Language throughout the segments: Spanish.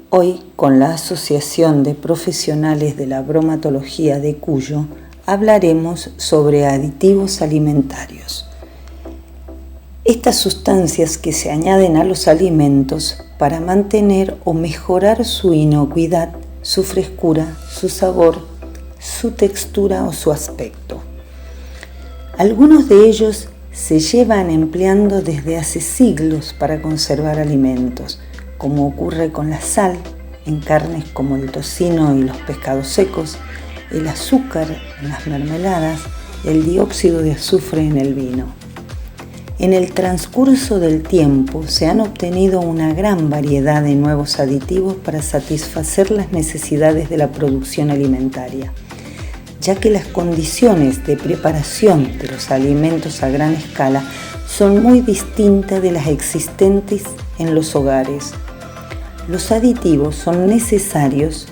Hoy, con la Asociación de Profesionales de la Bromatología de Cuyo, hablaremos sobre aditivos alimentarios. Estas sustancias que se añaden a los alimentos para mantener o mejorar su inocuidad, su frescura, su sabor, su textura o su aspecto. Algunos de ellos se llevan empleando desde hace siglos para conservar alimentos, como ocurre con la sal en carnes como el tocino y los pescados secos, el azúcar en las mermeladas, el dióxido de azufre en el vino. En el transcurso del tiempo se han obtenido una gran variedad de nuevos aditivos para satisfacer las necesidades de la producción alimentaria, ya que las condiciones de preparación de los alimentos a gran escala son muy distintas de las existentes en los hogares. Los aditivos son necesarios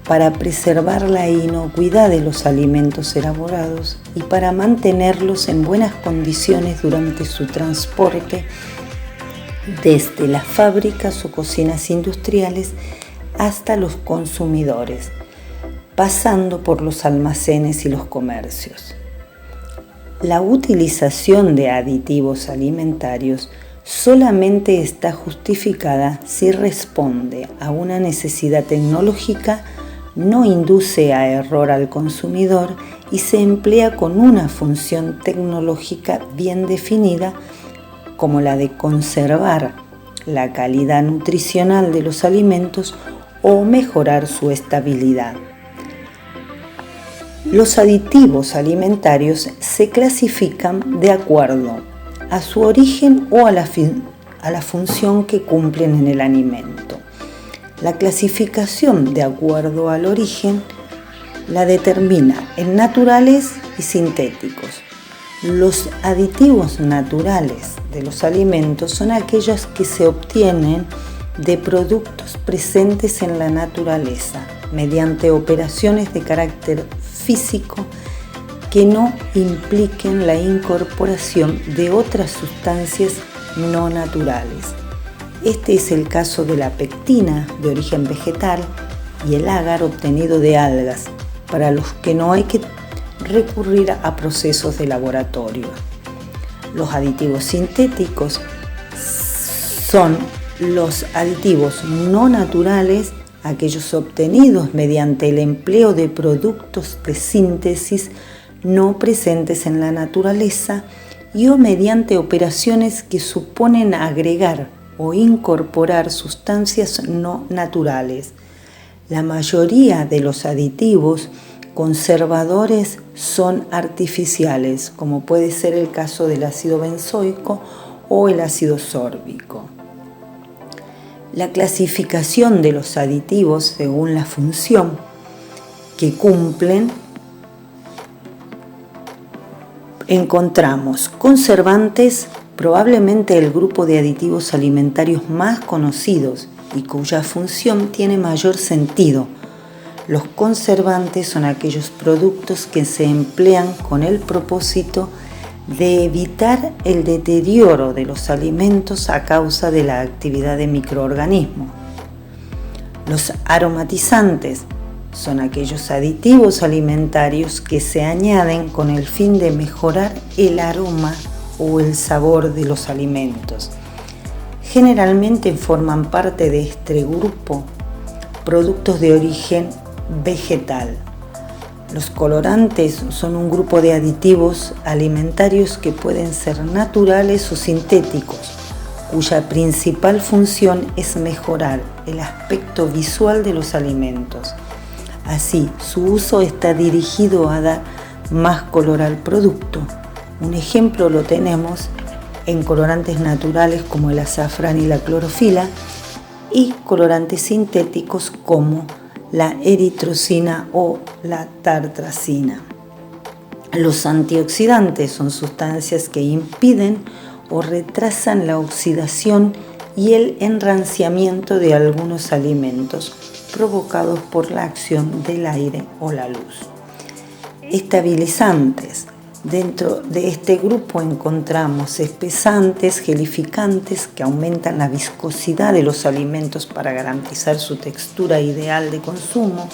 para preservar la inocuidad de los alimentos elaborados y para mantenerlos en buenas condiciones durante su transporte desde las fábricas o cocinas industriales hasta los consumidores, pasando por los almacenes y los comercios. La utilización de aditivos alimentarios solamente está justificada si responde a una necesidad tecnológica, no induce a error al consumidor y se emplea con una función tecnológica bien definida, como la de conservar la calidad nutricional de los alimentos o mejorar su estabilidad. Los aditivos alimentarios se clasifican de acuerdo a su origen o a la función que cumplen en el alimento. La clasificación de acuerdo al origen la determina en naturales y sintéticos. Los aditivos naturales de los alimentos son aquellos que se obtienen de productos presentes en la naturaleza mediante operaciones de carácter físico que no impliquen la incorporación de otras sustancias no naturales. Este es el caso de la pectina de origen vegetal y el agar obtenido de algas, para los que no hay que recurrir a procesos de laboratorio. Los aditivos sintéticos son los aditivos no naturales, aquellos obtenidos mediante el empleo de productos de síntesis no presentes en la naturaleza y o mediante operaciones que suponen agregar o incorporar sustancias no naturales. La mayoría de los aditivos conservadores son artificiales, como puede ser el caso del ácido benzoico o el ácido sórbico. La clasificación de los aditivos según la función que cumplen: encontramos conservantes, probablemente el grupo de aditivos alimentarios más conocidos y cuya función tiene mayor sentido. Los conservantes son aquellos productos que se emplean con el propósito de evitar el deterioro de los alimentos a causa de la actividad de microorganismos. Los aromatizantes son aquellos aditivos alimentarios que se añaden con el fin de mejorar el aroma o el sabor de los alimentos. Generalmente forman parte de este grupo productos de origen vegetal. Los colorantes son un grupo de aditivos alimentarios que pueden ser naturales o sintéticos, cuya principal función es mejorar el aspecto visual de los alimentos. Así, su uso está dirigido a dar más color al producto. Un ejemplo lo tenemos en colorantes naturales como el azafrán y la clorofila, y colorantes sintéticos como la eritrocina o la tartrazina. Los antioxidantes son sustancias que impiden o retrasan la oxidación y el enranciamiento de algunos alimentos provocados por la acción del aire o la luz. Estabilizantes Dentro de este grupo encontramos espesantes, gelificantes que aumentan la viscosidad de los alimentos para garantizar su textura ideal de consumo,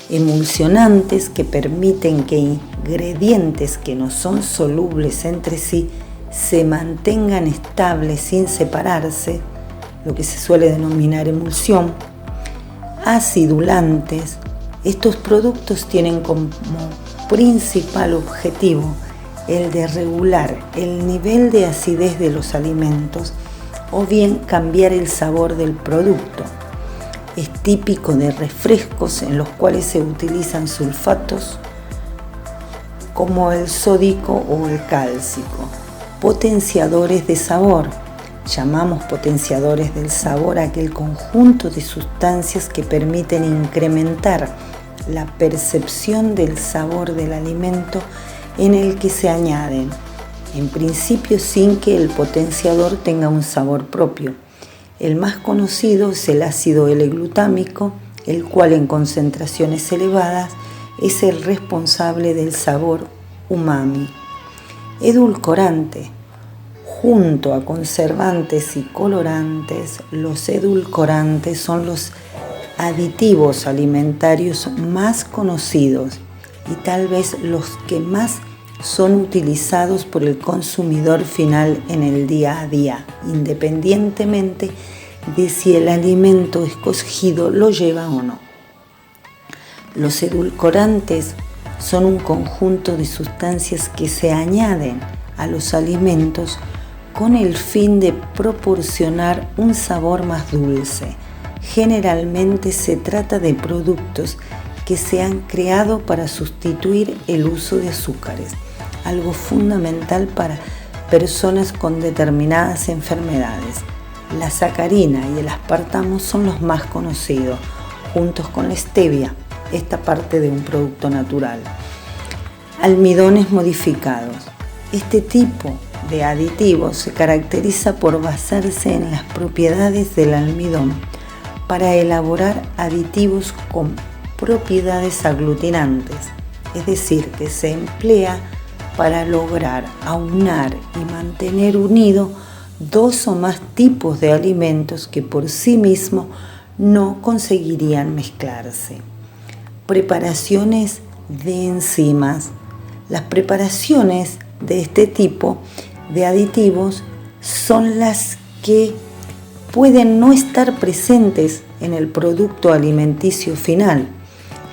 emulsionantes que permiten que ingredientes que no son solubles entre sí se mantengan estables sin separarse, lo que se suele denominar emulsión, acidulantes. Estos productos tienen como principal objetivo el de regular el nivel de acidez de los alimentos o bien cambiar el sabor del producto. Es típico de refrescos en los cuales se utilizan sulfatos como el sódico o el cálcico. Potenciadores de sabor. Llamamos potenciadores del sabor a aquel conjunto de sustancias que permiten incrementar la percepción del sabor del alimento en el que se añaden, en principio sin que el potenciador tenga un sabor propio. El más conocido es el ácido L-glutámico, el cual en concentraciones elevadas es el responsable del sabor umami. Edulcorante. Junto a conservantes y colorantes, los edulcorantes son los aditivos alimentarios más conocidos y tal vez los que más son utilizados por el consumidor final en el día a día, independientemente de si el alimento escogido lo lleva o no. Los edulcorantes son un conjunto de sustancias que se añaden a los alimentos con el fin de proporcionar un sabor más dulce. Generalmente se trata de productos que se han creado para sustituir el uso de azúcares, algo fundamental para personas con determinadas enfermedades. La sacarina y el aspartamo son los más conocidos, juntos con la stevia, esta parte de un producto natural. Almidones modificados. Este tipo de aditivos se caracteriza por basarse en las propiedades del almidón para elaborar aditivos con propiedades aglutinantes, es decir, que se emplea para lograr aunar y mantener unido dos o más tipos de alimentos que por sí mismos no conseguirían mezclarse. Preparaciones de enzimas. Las preparaciones de este tipo de aditivos son las que pueden no estar presentes en el producto alimenticio final.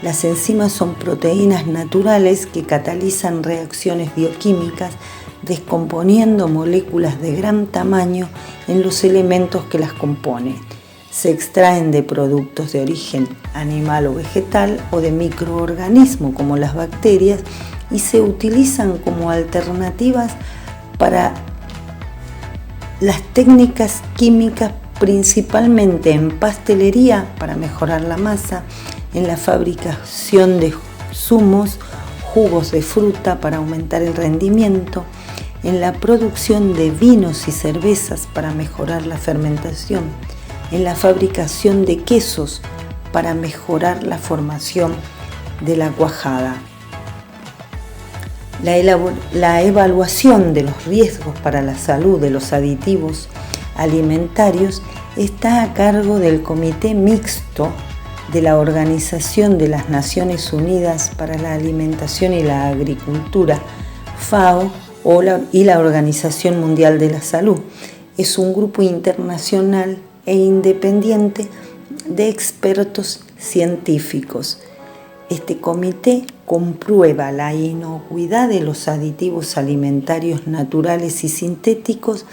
Las enzimas son proteínas naturales que catalizan reacciones bioquímicas descomponiendo moléculas de gran tamaño en los elementos que las componen. Se extraen de productos de origen animal o vegetal o de microorganismos como las bacterias y se utilizan como alternativas para las técnicas químicas, principalmente en pastelería para mejorar la masa, en la fabricación de zumos, jugos de fruta para aumentar el rendimiento, en la producción de vinos y cervezas para mejorar la fermentación, en la fabricación de quesos para mejorar la formación de la cuajada. La evaluación de los riesgos para la salud de los aditivos alimentarios está a cargo del Comité Mixto de la Organización de las Naciones Unidas para la Alimentación y la Agricultura, FAO, y la Organización Mundial de la Salud. Es un grupo internacional e independiente de expertos científicos. Este comité comprueba la inocuidad de los aditivos alimentarios naturales y sintéticos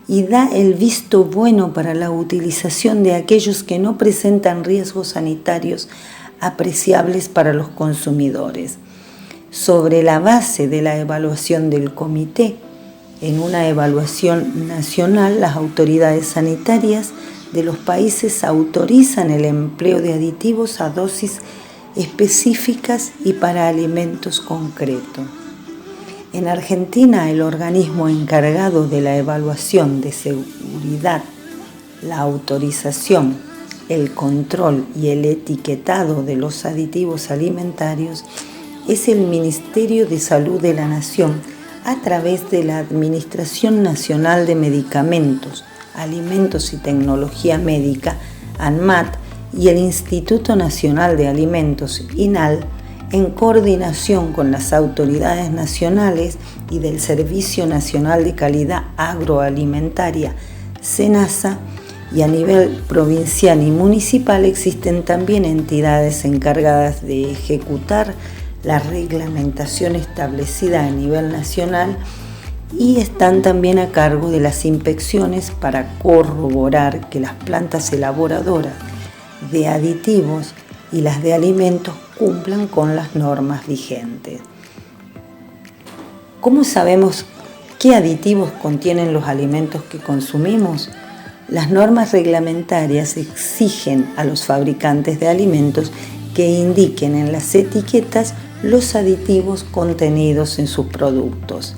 y da el visto bueno para la utilización de aquellos que no presentan riesgos sanitarios apreciables para los consumidores. Sobre la base de la evaluación del comité, en una evaluación nacional, las autoridades sanitarias de los países autorizan el empleo de aditivos a dosis específicas y para alimentos concretos. En Argentina, el organismo encargado de la evaluación de seguridad, la autorización, el control y el etiquetado de los aditivos alimentarios es el Ministerio de Salud de la Nación, a través de la Administración Nacional de Medicamentos, Alimentos y Tecnología Médica, ANMAT, y el Instituto Nacional de Alimentos, INAL, en coordinación con las autoridades nacionales y del Servicio Nacional de Calidad Agroalimentaria, SENASA, y a nivel provincial y municipal existen también entidades encargadas de ejecutar la reglamentación establecida a nivel nacional y están también a cargo de las inspecciones para corroborar que las plantas elaboradoras de aditivos y las de alimentos cumplan con las normas vigentes. ¿Cómo sabemos qué aditivos contienen los alimentos que consumimos? Las normas reglamentarias exigen a los fabricantes de alimentos que indiquen en las etiquetas los aditivos contenidos en sus productos.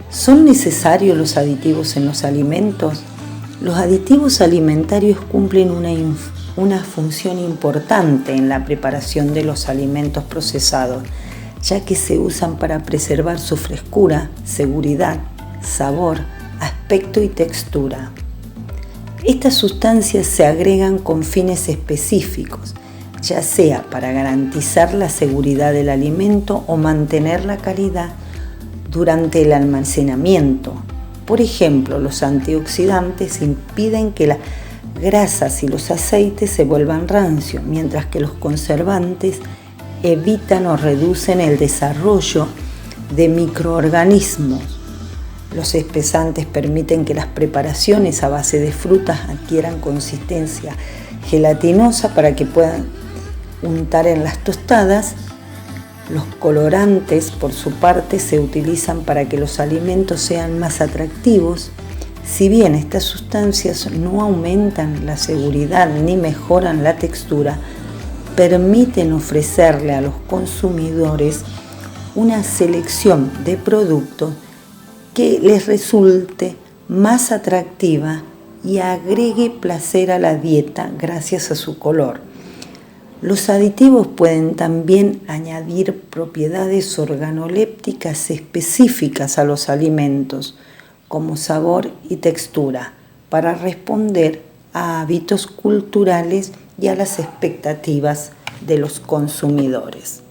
¿Son necesarios los aditivos en los alimentos? Los aditivos alimentarios cumplen una función importante en la preparación de los alimentos procesados, ya que se usan para preservar su frescura, seguridad, sabor, aspecto y textura. Estas sustancias se agregan con fines específicos, ya sea para garantizar la seguridad del alimento o mantener la calidad durante el almacenamiento. Por ejemplo, los antioxidantes impiden que las grasas y los aceites se vuelvan rancios, mientras que los conservantes evitan o reducen el desarrollo de microorganismos. Los espesantes permiten que las preparaciones a base de frutas adquieran consistencia gelatinosa para que puedan untar en las tostadas. Los colorantes, por su parte, se utilizan para que los alimentos sean más atractivos. Si bien estas sustancias no aumentan la seguridad ni mejoran la textura, permiten ofrecerle a los consumidores una selección de productos que les resulte más atractiva y agregue placer a la dieta gracias a su color. Los aditivos pueden también añadir propiedades organolépticas específicas a los alimentos, como sabor y textura, para responder a hábitos culturales y a las expectativas de los consumidores.